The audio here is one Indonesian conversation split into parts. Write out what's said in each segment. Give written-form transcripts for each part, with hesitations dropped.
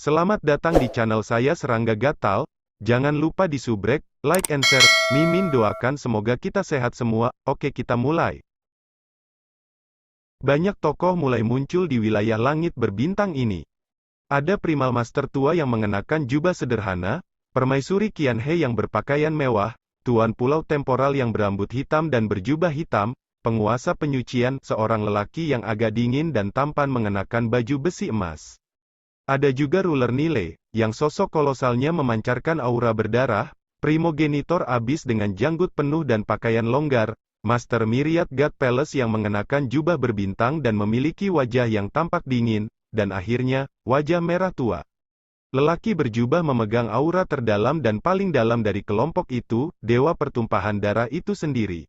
Selamat datang di channel saya Serangga Gatal. Jangan lupa di subrek, like and share. Mimin doakan semoga kita sehat semua. Oke, kita mulai. Banyak tokoh mulai muncul di wilayah langit berbintang ini. Ada Primal Master tua yang mengenakan jubah sederhana, Permaisuri Qianhe yang berpakaian mewah, Tuan Pulau Temporal yang berambut hitam dan berjubah hitam, penguasa penyucian, seorang lelaki yang agak dingin dan tampan mengenakan baju besi emas. Ada juga Ruler Nile, yang sosok kolosalnya memancarkan aura berdarah, Primogenitor Abyss dengan janggut penuh dan pakaian longgar, Master Myriad God Palace yang mengenakan jubah berbintang dan memiliki wajah yang tampak dingin, dan akhirnya, wajah merah tua. Lelaki berjubah memegang aura terdalam dan paling dalam dari kelompok itu, Dewa Pertumpahan Darah itu sendiri.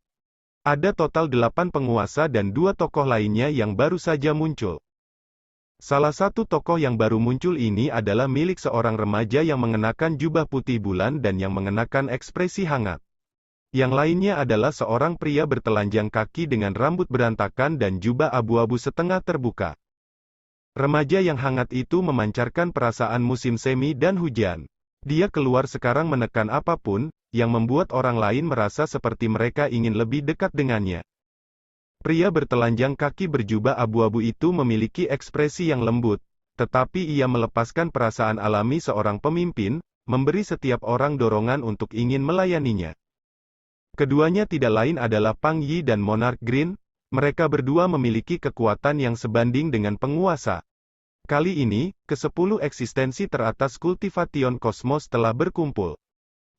Ada total 8 penguasa dan 2 tokoh lainnya yang baru saja muncul. Salah satu tokoh yang baru muncul ini adalah milik seorang remaja yang mengenakan jubah putih bulan dan yang mengenakan ekspresi hangat. Yang lainnya adalah seorang pria bertelanjang kaki dengan rambut berantakan dan jubah abu-abu setengah terbuka. Remaja yang hangat itu memancarkan perasaan musim semi dan hujan. Dia keluar sekarang menekan apapun, yang membuat orang lain merasa seperti mereka ingin lebih dekat dengannya. Pria bertelanjang kaki berjubah abu-abu itu memiliki ekspresi yang lembut, tetapi ia melepaskan perasaan alami seorang pemimpin, memberi setiap orang dorongan untuk ingin melayaninya. Keduanya tidak lain adalah Pang Yi dan Monarch Green, mereka berdua memiliki kekuatan yang sebanding dengan penguasa. Kali ini, ke-10 eksistensi teratas Kultivation Kosmos telah berkumpul.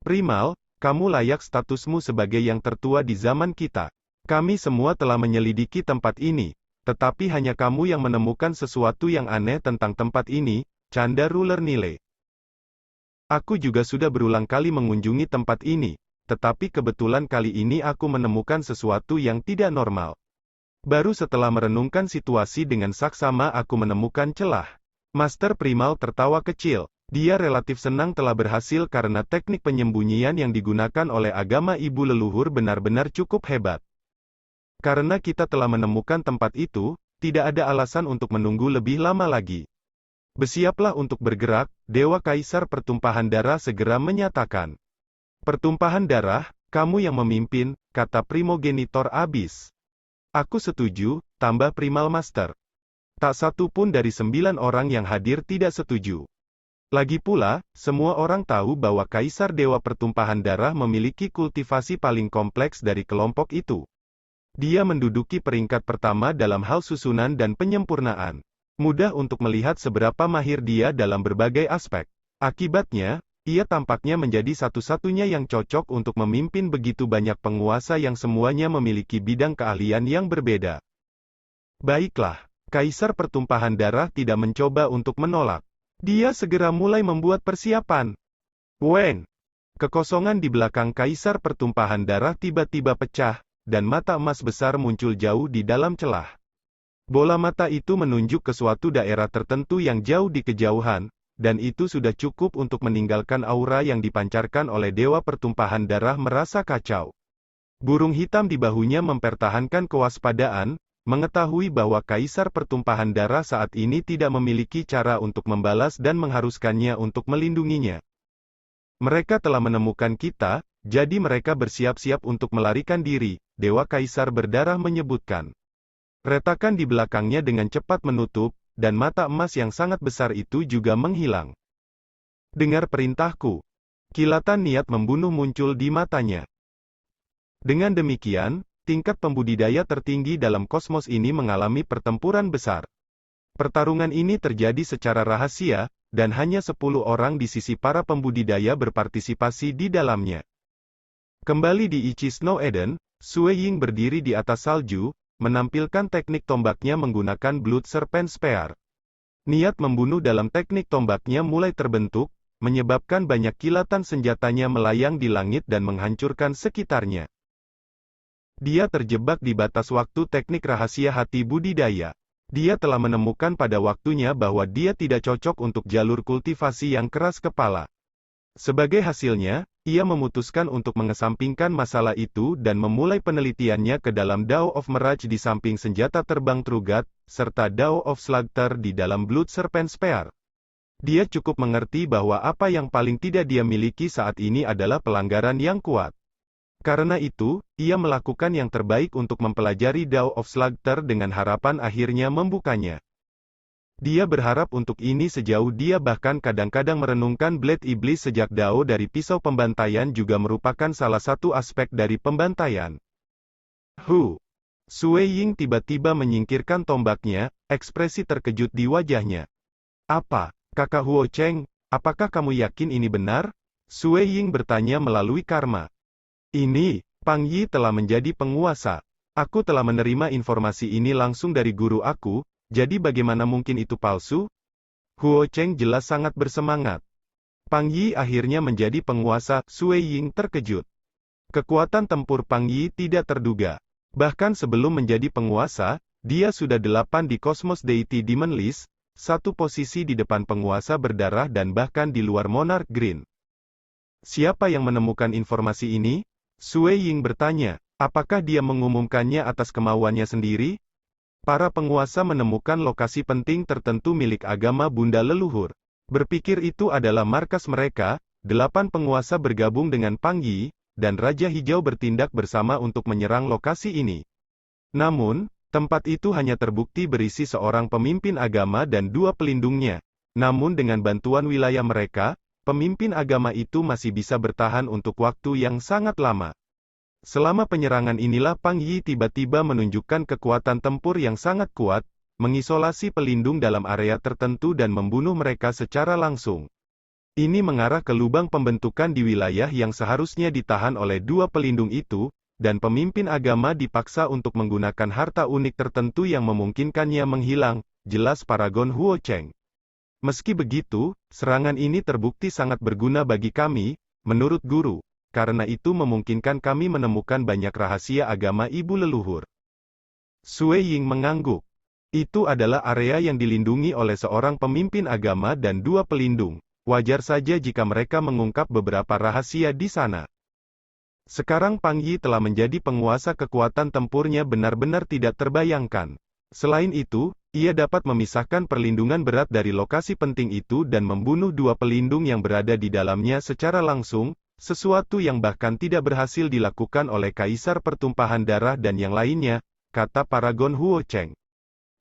Primal, kamu layak statusmu sebagai yang tertua di zaman kita. Kami semua telah menyelidiki tempat ini, tetapi hanya kamu yang menemukan sesuatu yang aneh tentang tempat ini, canda Ruler Nile. Aku juga sudah berulang kali mengunjungi tempat ini, tetapi kebetulan kali ini aku menemukan sesuatu yang tidak normal. Baru setelah merenungkan situasi dengan saksama aku menemukan celah. Master Primal tertawa kecil. Dia relatif senang telah berhasil karena teknik penyembunyian yang digunakan oleh agama ibu leluhur benar-benar cukup hebat. Karena kita telah menemukan tempat itu, tidak ada alasan untuk menunggu lebih lama lagi. Bersiaplah untuk bergerak, Dewa Kaisar Pertumpahan Darah segera menyatakan. Pertumpahan darah, kamu yang memimpin, kata Primogenitor Abyss. Aku setuju, tambah Primal Master. Tak satu pun dari 9 orang yang hadir tidak setuju. Lagi pula, semua orang tahu bahwa Kaisar Dewa Pertumpahan Darah memiliki kultivasi paling kompleks dari kelompok itu. Dia menduduki peringkat pertama dalam hal susunan dan penyempurnaan. Mudah untuk melihat seberapa mahir dia dalam berbagai aspek. Akibatnya, ia tampaknya menjadi satu-satunya yang cocok untuk memimpin begitu banyak penguasa yang semuanya memiliki bidang keahlian yang berbeda. Baiklah, Kaisar Pertumpahan Darah tidak mencoba untuk menolak. Dia segera mulai membuat persiapan. Wen! Kekosongan di belakang Kaisar Pertumpahan Darah tiba-tiba pecah, dan mata emas besar muncul jauh di dalam celah. Bola mata itu menunjuk ke suatu daerah tertentu yang jauh di kejauhan, dan itu sudah cukup untuk meninggalkan aura yang dipancarkan oleh Dewa Pertumpahan Darah merasa kacau. Burung hitam di bahunya mempertahankan kewaspadaan, mengetahui bahwa Kaisar Pertumpahan Darah saat ini tidak memiliki cara untuk membalas dan mengharuskannya untuk melindunginya. Mereka telah menemukan kita, jadi mereka bersiap-siap untuk melarikan diri, Dewa Kaisar Berdarah menyebutkan. Retakan di belakangnya dengan cepat menutup, dan mata emas yang sangat besar itu juga menghilang. Dengar perintahku. Kilatan niat membunuh muncul di matanya. Dengan demikian, tingkat pembudidaya tertinggi dalam kosmos ini mengalami pertempuran besar. Pertarungan ini terjadi secara rahasia, dan hanya 10 orang di sisi para pembudidaya berpartisipasi di dalamnya. Kembali di Ichi Snow Eden, Sue Ying berdiri di atas salju, menampilkan teknik tombaknya menggunakan Blood Serpent Spear. Niat membunuh dalam teknik tombaknya mulai terbentuk, menyebabkan banyak kilatan senjatanya melayang di langit dan menghancurkan sekitarnya. Dia terjebak di batas waktu teknik rahasia hati budidaya. Dia telah menemukan pada waktunya bahwa dia tidak cocok untuk jalur kultivasi yang keras kepala. Sebagai hasilnya, ia memutuskan untuk mengesampingkan masalah itu dan memulai penelitiannya ke dalam Dao of Mirage di samping senjata terbang Trugat, serta Dao of Slugter di dalam Blood Serpent Spear. Dia cukup mengerti bahwa apa yang paling tidak dia miliki saat ini adalah pelanggaran yang kuat. Karena itu, ia melakukan yang terbaik untuk mempelajari Dao of Slugter dengan harapan akhirnya membukanya. Dia berharap untuk ini sejauh dia bahkan kadang-kadang merenungkan Blade Iblis sejak Dao dari pisau pembantaian juga merupakan salah satu aspek dari pembantaian. Sui Ying tiba-tiba menyingkirkan tombaknya, ekspresi terkejut di wajahnya. Apa, kakak Huo Cheng, apakah kamu yakin ini benar? Sui Ying bertanya melalui karma. Ini, Pang Yi telah menjadi penguasa. Aku telah menerima informasi ini langsung dari guru aku. Jadi bagaimana mungkin itu palsu? Huo Cheng jelas sangat bersemangat. Pang Yi akhirnya menjadi penguasa, Sui Ying terkejut. Kekuatan tempur Pang Yi tidak terduga. Bahkan sebelum menjadi penguasa, dia sudah 8 di Cosmos Deity Demon List, satu posisi di depan penguasa berdarah dan bahkan di luar Monarch Green. Siapa yang menemukan informasi ini? Sui Ying bertanya, apakah dia mengumumkannya atas kemauannya sendiri? Para penguasa menemukan lokasi penting tertentu milik agama Bunda Leluhur. Berpikir itu adalah markas mereka, 8 penguasa bergabung dengan Pang Yi, dan Raja Hijau bertindak bersama untuk menyerang lokasi ini. Namun, tempat itu hanya terbukti berisi seorang pemimpin agama dan 2 pelindungnya. Namun dengan bantuan wilayah mereka, pemimpin agama itu masih bisa bertahan untuk waktu yang sangat lama. Selama penyerangan inilah Pang Yi tiba-tiba menunjukkan kekuatan tempur yang sangat kuat, mengisolasi pelindung dalam area tertentu dan membunuh mereka secara langsung. Ini mengarah ke lubang pembentukan di wilayah yang seharusnya ditahan oleh 2 pelindung itu, dan pemimpin agama dipaksa untuk menggunakan harta unik tertentu yang memungkinkannya menghilang, jelas Paragon Huo Cheng. Meski begitu, serangan ini terbukti sangat berguna bagi kami, menurut guru. Karena itu memungkinkan kami menemukan banyak rahasia agama ibu leluhur. Sui Ying mengangguk. Itu adalah area yang dilindungi oleh seorang pemimpin agama dan 2 pelindung. Wajar saja jika mereka mengungkap beberapa rahasia di sana. Sekarang Pang Yi telah menjadi penguasa, kekuatan tempurnya benar-benar tidak terbayangkan. Selain itu, ia dapat memisahkan perlindungan berat dari lokasi penting itu dan membunuh 2 pelindung yang berada di dalamnya secara langsung, sesuatu yang bahkan tidak berhasil dilakukan oleh Kaisar Pertumpahan Darah dan yang lainnya, kata Paragon Huo Cheng.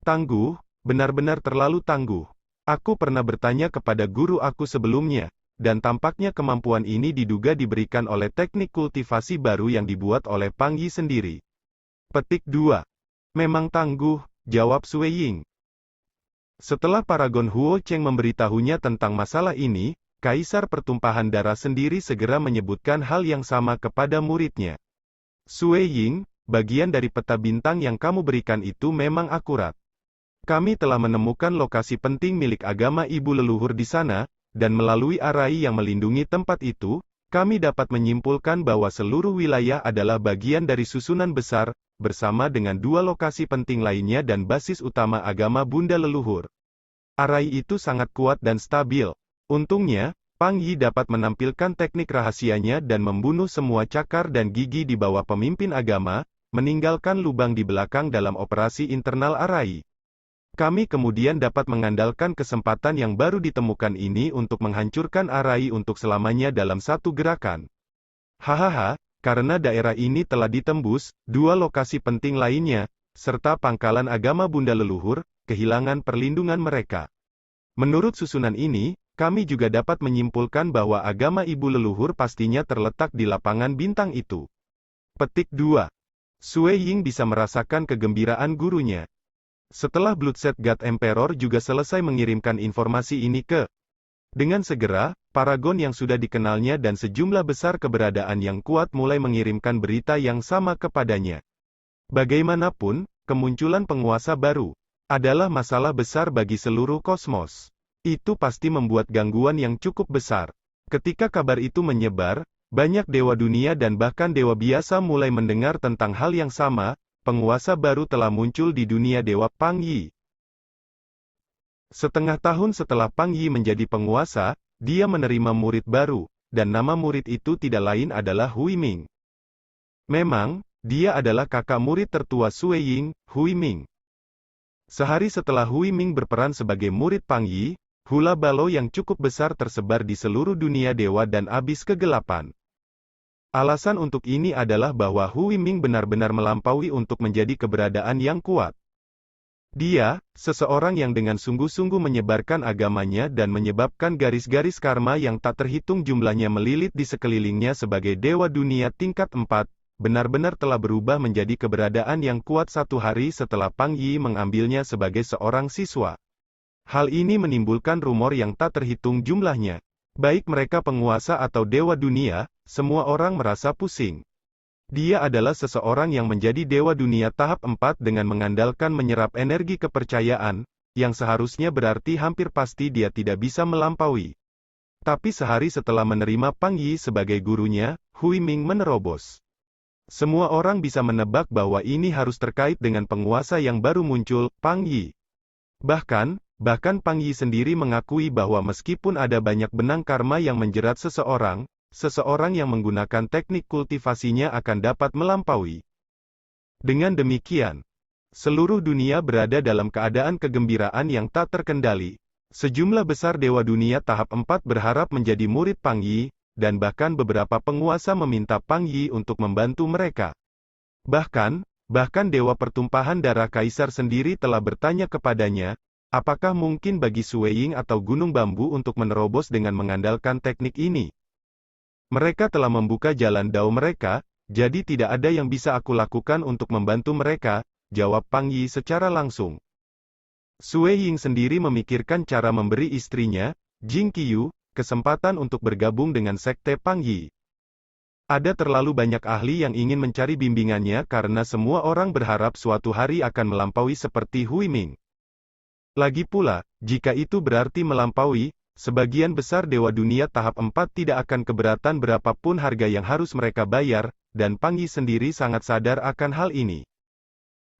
Tangguh, benar-benar terlalu tangguh. Aku pernah bertanya kepada guru aku sebelumnya, dan tampaknya kemampuan ini diduga diberikan oleh teknik kultivasi baru yang dibuat oleh Pang Yi sendiri. Petik 2. Memang tangguh, jawab Sui Ying. Setelah Paragon Huo Cheng memberitahunya tentang masalah ini, Kaisar Pertumpahan Darah sendiri segera menyebutkan hal yang sama kepada muridnya. Sui Ying, bagian dari peta bintang yang kamu berikan itu memang akurat. Kami telah menemukan lokasi penting milik agama ibu leluhur di sana, dan melalui arai yang melindungi tempat itu, kami dapat menyimpulkan bahwa seluruh wilayah adalah bagian dari susunan besar, bersama dengan 2 lokasi penting lainnya dan basis utama agama Bunda Leluhur. Arai itu sangat kuat dan stabil. Untungnya, Pang Yi dapat menampilkan teknik rahasianya dan membunuh semua cakar dan gigi di bawah pemimpin agama, meninggalkan lubang di belakang dalam operasi internal arai. Kami kemudian dapat mengandalkan kesempatan yang baru ditemukan ini untuk menghancurkan arai untuk selamanya dalam satu gerakan. Hahaha, karena daerah ini telah ditembus, 2 lokasi penting lainnya, serta pangkalan agama Bunda Leluhur, kehilangan perlindungan mereka. Menurut susunan ini, kami juga dapat menyimpulkan bahwa agama ibu leluhur pastinya terletak di lapangan bintang itu. Petik 2. Sui Ying bisa merasakan kegembiraan gurunya. Setelah Bloodset God Emperor juga selesai mengirimkan informasi ini ke. Dengan segera, Paragon yang sudah dikenalnya dan sejumlah besar keberadaan yang kuat mulai mengirimkan berita yang sama kepadanya. Bagaimanapun, kemunculan penguasa baru adalah masalah besar bagi seluruh kosmos. Itu pasti membuat gangguan yang cukup besar. Ketika kabar itu menyebar, banyak dewa dunia dan bahkan dewa biasa mulai mendengar tentang hal yang sama, penguasa baru telah muncul di dunia dewa, Pang Yi. Setengah tahun setelah Pang Yi menjadi penguasa, dia menerima murid baru, dan nama murid itu tidak lain adalah Hui Ming. Memang, dia adalah kakak murid tertua Sui Ying, Hui Ming. Sehari setelah Hui Ming berperan sebagai murid Pang Yi, hula balo yang cukup besar tersebar di seluruh dunia dewa dan abis kegelapan. Alasan untuk ini adalah bahwa Hu Yiming benar-benar melampaui untuk menjadi keberadaan yang kuat. Dia, seseorang yang dengan sungguh-sungguh menyebarkan agamanya dan menyebabkan garis-garis karma yang tak terhitung jumlahnya melilit di sekelilingnya sebagai dewa dunia tingkat 4, benar-benar telah berubah menjadi keberadaan yang kuat satu hari setelah Pang Yi mengambilnya sebagai seorang siswa. Hal ini menimbulkan rumor yang tak terhitung jumlahnya. Baik mereka penguasa atau dewa dunia, semua orang merasa pusing. Dia adalah seseorang yang menjadi dewa dunia tahap 4 dengan mengandalkan menyerap energi kepercayaan, yang seharusnya berarti hampir pasti dia tidak bisa melampaui. Tapi sehari setelah menerima Pang Yi sebagai gurunya, Hu Yiming menerobos. Semua orang bisa menebak bahwa ini harus terkait dengan penguasa yang baru muncul, Pang Yi. Bahkan Pang Yi sendiri mengakui bahwa meskipun ada banyak benang karma yang menjerat seseorang yang menggunakan teknik kultivasinya akan dapat melampaui. Dengan demikian, seluruh dunia berada dalam keadaan kegembiraan yang tak terkendali. Sejumlah besar dewa dunia tahap 4 berharap menjadi murid Pang Yi, dan bahkan beberapa penguasa meminta Pang Yi untuk membantu mereka. Bahkan dewa pertumpahan darah kaisar sendiri telah bertanya kepadanya, apakah mungkin bagi Sueying atau Gunung Bambu untuk menerobos dengan mengandalkan teknik ini? Mereka telah membuka jalan dao mereka, jadi tidak ada yang bisa aku lakukan untuk membantu mereka, jawab Pang Yi secara langsung. Sueying sendiri memikirkan cara memberi istrinya, Jing Qiyu, kesempatan untuk bergabung dengan sekte Pang Yi. Ada terlalu banyak ahli yang ingin mencari bimbingannya karena semua orang berharap suatu hari akan melampaui seperti Hu Yiming. Lagi pula, jika itu berarti melampaui, sebagian besar dewa dunia tahap 4 tidak akan keberatan berapapun harga yang harus mereka bayar, dan Pang Yi sendiri sangat sadar akan hal ini.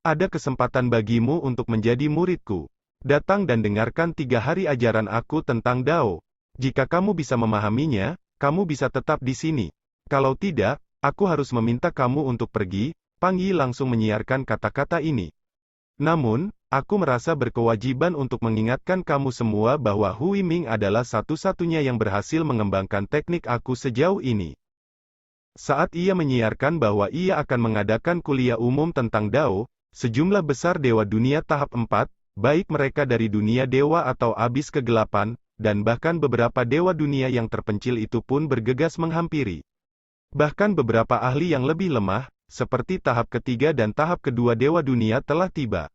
Ada kesempatan bagimu untuk menjadi muridku. Datang dan dengarkan 3 hari ajaran aku tentang Dao. Jika kamu bisa memahaminya, kamu bisa tetap di sini. Kalau tidak, aku harus meminta kamu untuk pergi. Pang Yi langsung menyiarkan kata-kata ini. Namun, aku merasa berkewajiban untuk mengingatkan kamu semua bahwa Hu Yiming adalah satu-satunya yang berhasil mengembangkan teknik aku sejauh ini. Saat ia menyiarkan bahwa ia akan mengadakan kuliah umum tentang Dao, sejumlah besar dewa dunia tahap 4, baik mereka dari dunia dewa atau abis kegelapan, dan bahkan beberapa dewa dunia yang terpencil itu pun bergegas menghampiri. Bahkan beberapa ahli yang lebih lemah, seperti tahap ketiga dan tahap kedua dewa dunia telah tiba.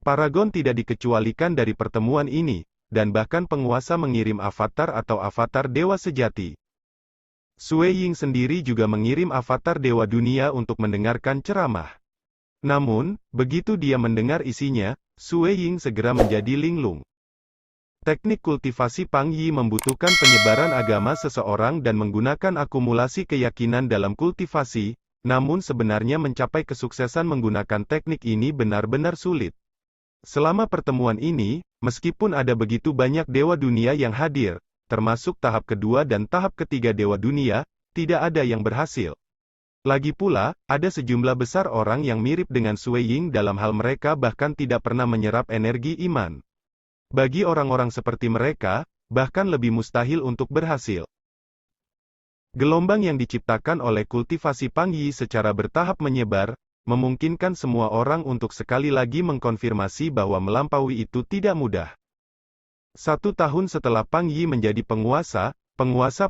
Paragon tidak dikecualikan dari pertemuan ini, dan bahkan penguasa mengirim avatar atau avatar dewa sejati. Sueying sendiri juga mengirim avatar dewa dunia untuk mendengarkan ceramah. Namun, begitu dia mendengar isinya, Sueying segera menjadi linglung. Teknik kultivasi Pang Yi membutuhkan penyebaran agama seseorang dan menggunakan akumulasi keyakinan dalam kultivasi, namun sebenarnya mencapai kesuksesan menggunakan teknik ini benar-benar sulit. Selama pertemuan ini, meskipun ada begitu banyak dewa dunia yang hadir, termasuk tahap kedua dan tahap ketiga dewa dunia, tidak ada yang berhasil. Lagi pula, ada sejumlah besar orang yang mirip dengan Sueying dalam hal mereka bahkan tidak pernah menyerap energi iman. Bagi orang-orang seperti mereka, bahkan lebih mustahil untuk berhasil. Gelombang yang diciptakan oleh kultivasi Pang Yi secara bertahap menyebar, memungkinkan semua orang untuk sekali lagi mengkonfirmasi bahwa melampaui itu tidak mudah. 1 tahun setelah Pang Yi menjadi penguasa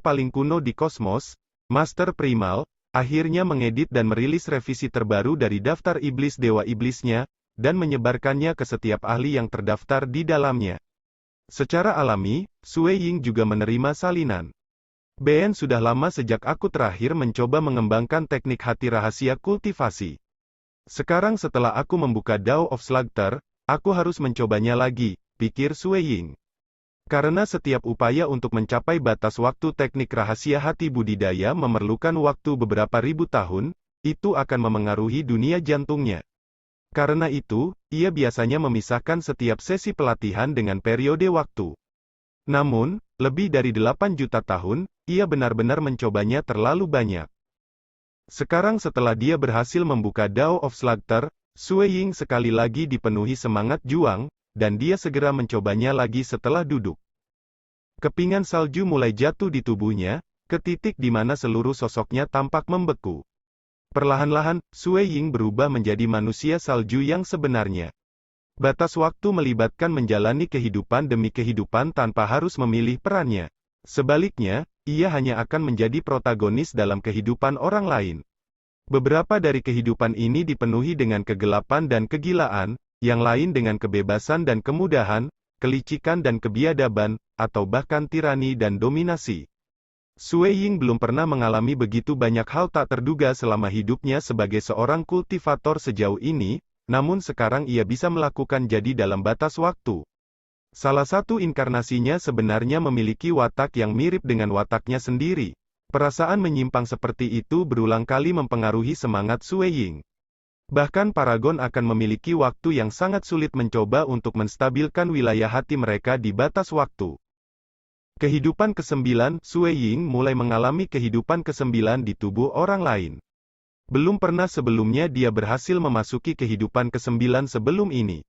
paling kuno di kosmos, Master Primal, akhirnya mengedit dan merilis revisi terbaru dari daftar iblis dewa iblisnya, dan menyebarkannya ke setiap ahli yang terdaftar di dalamnya. Secara alami, Sueying juga menerima salinan. Ben sudah lama sejak aku terakhir mencoba mengembangkan teknik hati rahasia kultivasi. Sekarang setelah aku membuka Dao of Slugter, aku harus mencobanya lagi, pikir Sueying. Karena setiap upaya untuk mencapai batas waktu teknik rahasia hati budidaya memerlukan waktu beberapa ribu tahun, itu akan memengaruhi dunia jantungnya. Karena itu, ia biasanya memisahkan setiap sesi pelatihan dengan periode waktu. Namun, lebih dari 8 juta tahun, ia benar-benar mencobanya terlalu banyak. Sekarang setelah dia berhasil membuka Dao of Slugter, Sueying sekali lagi dipenuhi semangat juang, dan dia segera mencobanya lagi setelah duduk. Kepingan salju mulai jatuh di tubuhnya, ke titik di mana seluruh sosoknya tampak membeku. Perlahan-lahan, Sui Ying berubah menjadi manusia salju yang sebenarnya. Batas waktu melibatkan menjalani kehidupan demi kehidupan tanpa harus memilih perannya. Sebaliknya, ia hanya akan menjadi protagonis dalam kehidupan orang lain. Beberapa dari kehidupan ini dipenuhi dengan kegelapan dan kegilaan, yang lain dengan kebebasan dan kemudahan, kelicikan dan kebiadaban, atau bahkan tirani dan dominasi. Sui Ying belum pernah mengalami begitu banyak hal tak terduga selama hidupnya sebagai seorang kultivator sejauh ini, namun sekarang ia bisa melakukan jadi dalam batas waktu. Salah satu inkarnasinya sebenarnya memiliki watak yang mirip dengan wataknya sendiri. Perasaan menyimpang seperti itu berulang kali mempengaruhi semangat Sui Ying. Bahkan Paragon akan memiliki waktu yang sangat sulit mencoba untuk menstabilkan wilayah hati mereka di batas waktu. Kehidupan ke-9, Sui Ying mulai mengalami kehidupan ke-9 di tubuh orang lain. Belum pernah sebelumnya dia berhasil memasuki kehidupan ke-9 sebelum ini.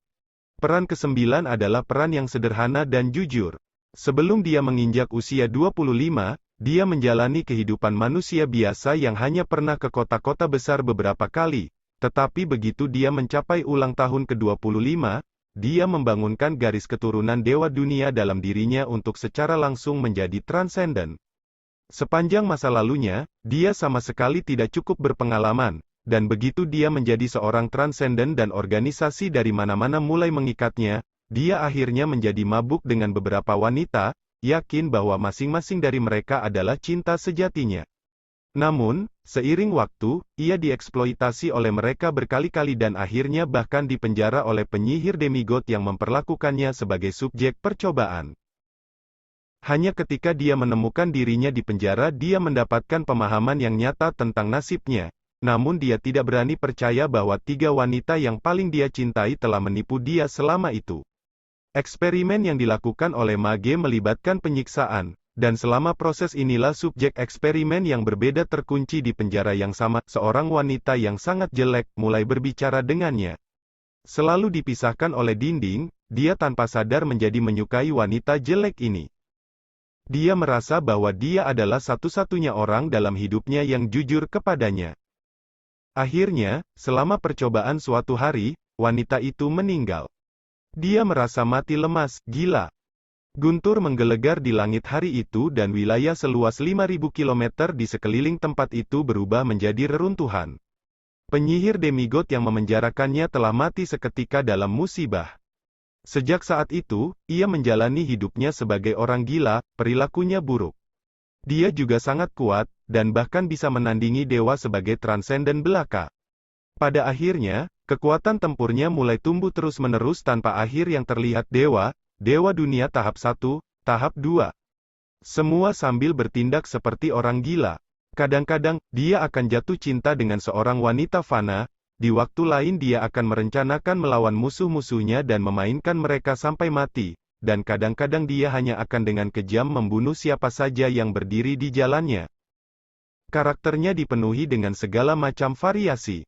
Peran ke-9 adalah peran yang sederhana dan jujur. Sebelum dia menginjak usia 25, dia menjalani kehidupan manusia biasa yang hanya pernah ke kota-kota besar beberapa kali. Tetapi begitu dia mencapai ulang tahun ke-25, dia membangunkan garis keturunan Dewa Dunia dalam dirinya untuk secara langsung menjadi transenden. Sepanjang masa lalunya, dia sama sekali tidak cukup berpengalaman, dan begitu dia menjadi seorang transenden dan organisasi dari mana-mana mulai mengikatnya, dia akhirnya menjadi mabuk dengan beberapa wanita, yakin bahwa masing-masing dari mereka adalah cinta sejatinya. Namun, seiring waktu, ia dieksploitasi oleh mereka berkali-kali dan akhirnya bahkan dipenjara oleh penyihir demigod yang memperlakukannya sebagai subjek percobaan. Hanya ketika dia menemukan dirinya di penjara dia mendapatkan pemahaman yang nyata tentang nasibnya. Namun dia tidak berani percaya bahwa 3 wanita yang paling dia cintai telah menipu dia selama itu. Eksperimen yang dilakukan oleh Mage melibatkan penyiksaan, dan selama proses inilah subjek eksperimen yang berbeda terkunci di penjara yang sama. Seorang wanita yang sangat jelek mulai berbicara dengannya. Selalu dipisahkan oleh dinding, dia tanpa sadar menjadi menyukai wanita jelek ini. Dia merasa bahwa dia adalah satu-satunya orang dalam hidupnya yang jujur kepadanya. Akhirnya, selama percobaan suatu hari, wanita itu meninggal. Dia merasa mati lemas, gila. Guntur menggelegar di langit hari itu dan wilayah seluas 5.000 km di sekeliling tempat itu berubah menjadi reruntuhan. Penyihir demigod yang memenjarakannya telah mati seketika dalam musibah. Sejak saat itu, ia menjalani hidupnya sebagai orang gila, perilakunya buruk. Dia juga sangat kuat, dan bahkan bisa menandingi dewa sebagai transenden belaka. Pada akhirnya, kekuatan tempurnya mulai tumbuh terus-menerus tanpa akhir yang terlihat Dewa Dunia tahap 1, tahap 2. Semua sambil bertindak seperti orang gila. Kadang-kadang, dia akan jatuh cinta dengan seorang wanita fana, di waktu lain dia akan merencanakan melawan musuh-musuhnya dan memainkan mereka sampai mati, dan kadang-kadang dia hanya akan dengan kejam membunuh siapa saja yang berdiri di jalannya. Karakternya dipenuhi dengan segala macam variasi.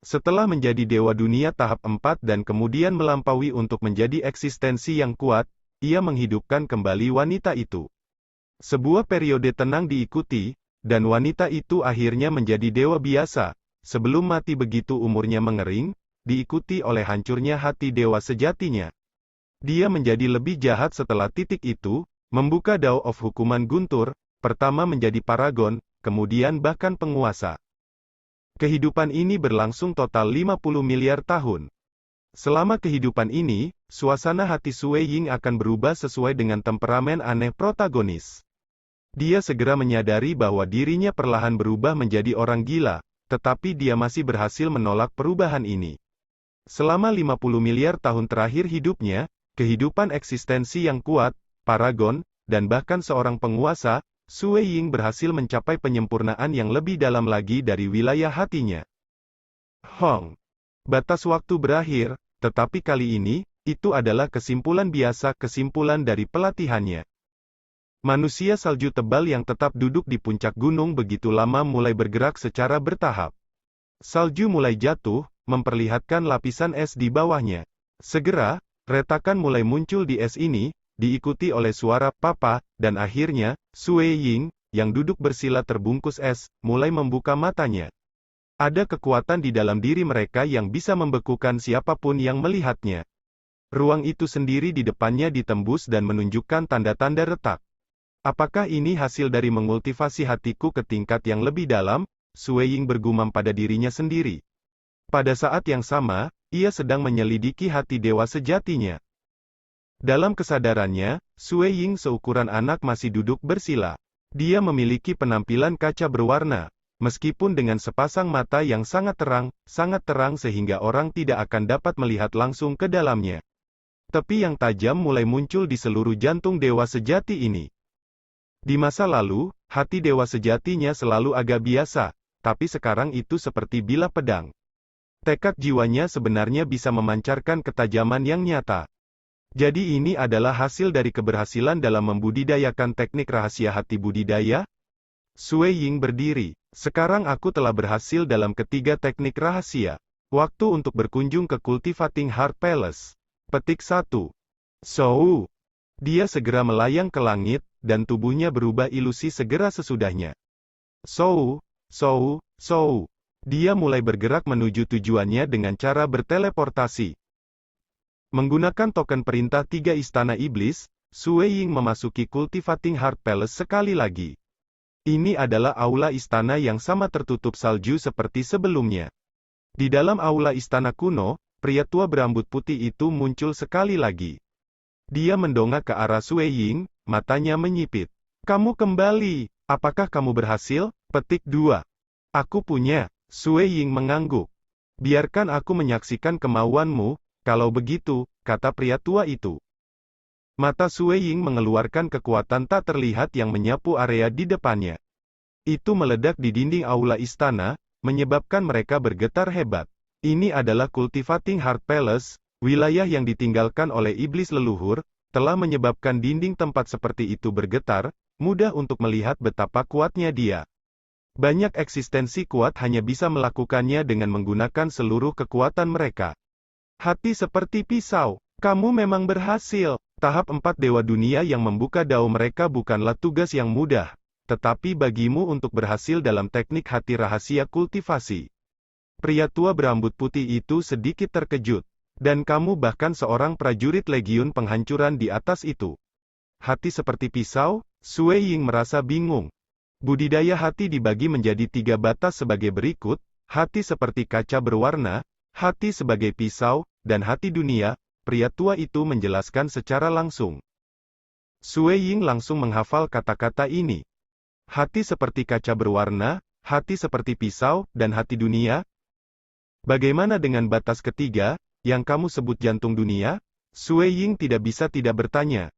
Setelah menjadi Dewa Dunia tahap 4 dan kemudian melampaui untuk menjadi eksistensi yang kuat, ia menghidupkan kembali wanita itu. Sebuah periode tenang diikuti, dan wanita itu akhirnya menjadi dewa biasa, sebelum mati begitu umurnya mengering, diikuti oleh hancurnya hati dewa sejatinya. Dia menjadi lebih jahat setelah titik itu, membuka Dao of Hukuman Guntur, pertama menjadi Paragon, kemudian bahkan penguasa. Kehidupan ini berlangsung total 50 miliar tahun. Selama kehidupan ini, suasana hati Sui Ying akan berubah sesuai dengan temperamen aneh protagonis. Dia segera menyadari bahwa dirinya perlahan berubah menjadi orang gila, tetapi dia masih berhasil menolak perubahan ini. Selama 50 miliar tahun terakhir hidupnya, kehidupan eksistensi yang kuat, Paragon, dan bahkan seorang penguasa, Sui Ying berhasil mencapai penyempurnaan yang lebih dalam lagi dari wilayah hatinya. Batas waktu berakhir, tetapi kali ini, itu adalah kesimpulan biasa, kesimpulan dari pelatihannya. Manusia salju tebal yang tetap duduk di puncak gunung begitu lama mulai bergerak secara bertahap. Salju mulai jatuh, memperlihatkan lapisan es di bawahnya. Segera, retakan mulai muncul di es ini, diikuti oleh suara "Papa", dan akhirnya, Sui Ying, yang duduk bersila terbungkus es, mulai membuka matanya. Ada kekuatan di dalam diri mereka yang bisa membekukan siapapun yang melihatnya. Ruang itu sendiri di depannya ditembus dan menunjukkan tanda-tanda retak. Apakah ini hasil dari mengultivasi hatiku ke tingkat yang lebih dalam? Sui Ying bergumam pada dirinya sendiri. Pada saat yang sama, ia sedang menyelidiki hati dewa sejatinya. Dalam kesadarannya, Sui Ying seukuran anak masih duduk bersila. Dia memiliki penampilan kaca berwarna. Meskipun dengan sepasang mata yang sangat terang sehingga orang tidak akan dapat melihat langsung ke dalamnya. Tepi yang tajam mulai muncul di seluruh jantung dewa sejati ini. Di masa lalu, hati dewa sejatinya selalu agak biasa, tapi sekarang itu seperti bilah pedang. Tekad jiwanya sebenarnya bisa memancarkan ketajaman yang nyata. Jadi ini adalah hasil dari keberhasilan dalam membudidayakan teknik rahasia hati budidaya? Sui Ying berdiri. Sekarang aku telah berhasil dalam ketiga teknik rahasia. Waktu untuk berkunjung ke Cultivating Heart Palace. Petik 1. Sou. Dia segera melayang ke langit, dan tubuhnya berubah ilusi segera sesudahnya. Sou. Dia mulai bergerak menuju tujuannya dengan cara berteleportasi. Menggunakan token perintah 3 istana iblis, Sui Ying memasuki Cultivating Heart Palace sekali lagi. Ini adalah aula istana yang sama tertutup salju seperti sebelumnya. Di dalam aula istana kuno, pria tua berambut putih itu muncul sekali lagi. Dia mendongak ke arah Sui Ying, matanya menyipit. Kamu kembali, apakah kamu berhasil? Petik 2. Aku punya. Sui Ying mengangguk. Biarkan aku menyaksikan kemauanmu, kalau begitu, kata pria tua itu. Mata Sui Ying mengeluarkan kekuatan tak terlihat yang menyapu area di depannya. Itu meledak di dinding aula istana, menyebabkan mereka bergetar hebat. Ini adalah Cultivating Heart Palace, wilayah yang ditinggalkan oleh iblis leluhur, telah menyebabkan dinding tempat seperti itu bergetar, mudah untuk melihat betapa kuatnya dia. Banyak eksistensi kuat hanya bisa melakukannya dengan menggunakan seluruh kekuatan mereka. Hati seperti pisau. Kamu memang berhasil. Tahap 4 Dewa Dunia yang membuka dao mereka bukanlah tugas yang mudah, tetapi bagimu untuk berhasil dalam teknik hati rahasia kultivasi. Pria tua berambut putih itu sedikit terkejut. Dan kamu bahkan seorang prajurit legiun penghancuran di atas itu. Hati seperti pisau? Sui Ying merasa bingung. Budidaya hati dibagi menjadi 3 batas sebagai berikut, hati seperti kaca berwarna, hati sebagai pisau, dan hati dunia. Pria tua itu menjelaskan secara langsung. Sui Ying langsung menghafal kata-kata ini. Hati seperti kaca berwarna, hati seperti pisau, dan hati dunia. Bagaimana dengan batas ketiga, yang kamu sebut jantung dunia? Sui Ying tidak bisa tidak bertanya.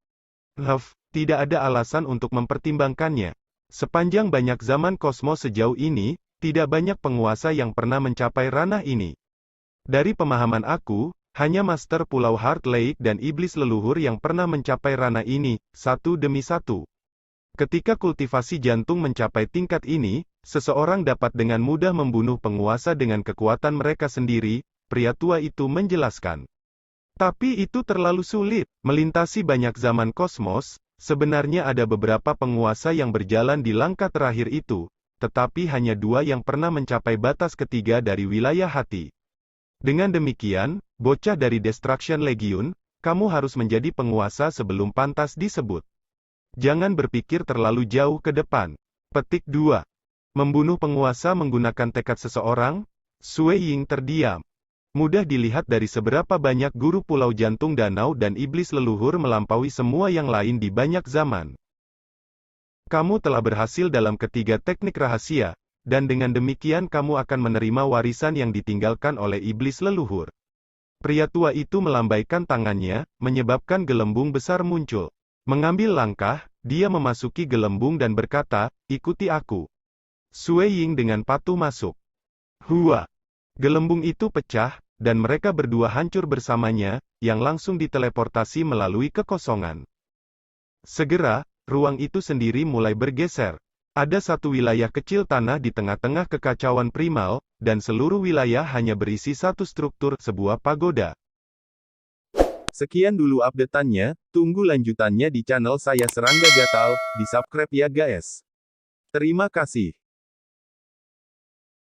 Tidak ada alasan untuk mempertimbangkannya. Sepanjang banyak zaman kosmos sejauh ini, tidak banyak penguasa yang pernah mencapai ranah ini. Dari pemahaman aku, hanya Master Pulau Heart Lake dan Iblis Leluhur yang pernah mencapai ranah ini, satu demi satu. Ketika kultivasi jantung mencapai tingkat ini, seseorang dapat dengan mudah membunuh penguasa dengan kekuatan mereka sendiri, pria tua itu menjelaskan. Tapi itu terlalu sulit, melintasi banyak zaman kosmos, sebenarnya ada beberapa penguasa yang berjalan di langkah terakhir itu, tetapi hanya 2 yang pernah mencapai batas ketiga dari wilayah hati. Dengan demikian, bocah dari Destruction Legion, kamu harus menjadi penguasa sebelum pantas disebut. Jangan berpikir terlalu jauh ke depan. Petik 2. Membunuh penguasa menggunakan tekad seseorang? Sui Ying terdiam. Mudah dilihat dari seberapa banyak guru Pulau Jantung Danau dan Iblis Leluhur melampaui semua yang lain di banyak zaman. Kamu telah berhasil dalam ketiga teknik rahasia, dan dengan demikian kamu akan menerima warisan yang ditinggalkan oleh Iblis Leluhur. Pria tua itu melambaikan tangannya, menyebabkan gelembung besar muncul. Mengambil langkah, dia memasuki gelembung dan berkata, ikuti aku. Sui Ying dengan patuh masuk. Hua! Gelembung itu pecah, dan mereka berdua hancur bersamanya, yang langsung diteleportasi melalui kekosongan. Segera, ruang itu sendiri mulai bergeser. Ada satu wilayah kecil tanah di tengah-tengah kekacauan primal, dan seluruh wilayah hanya berisi satu struktur, sebuah pagoda. Sekian dulu updateannya, tunggu lanjutannya di channel saya Serangga Gatal, di subscribe ya guys. Terima kasih.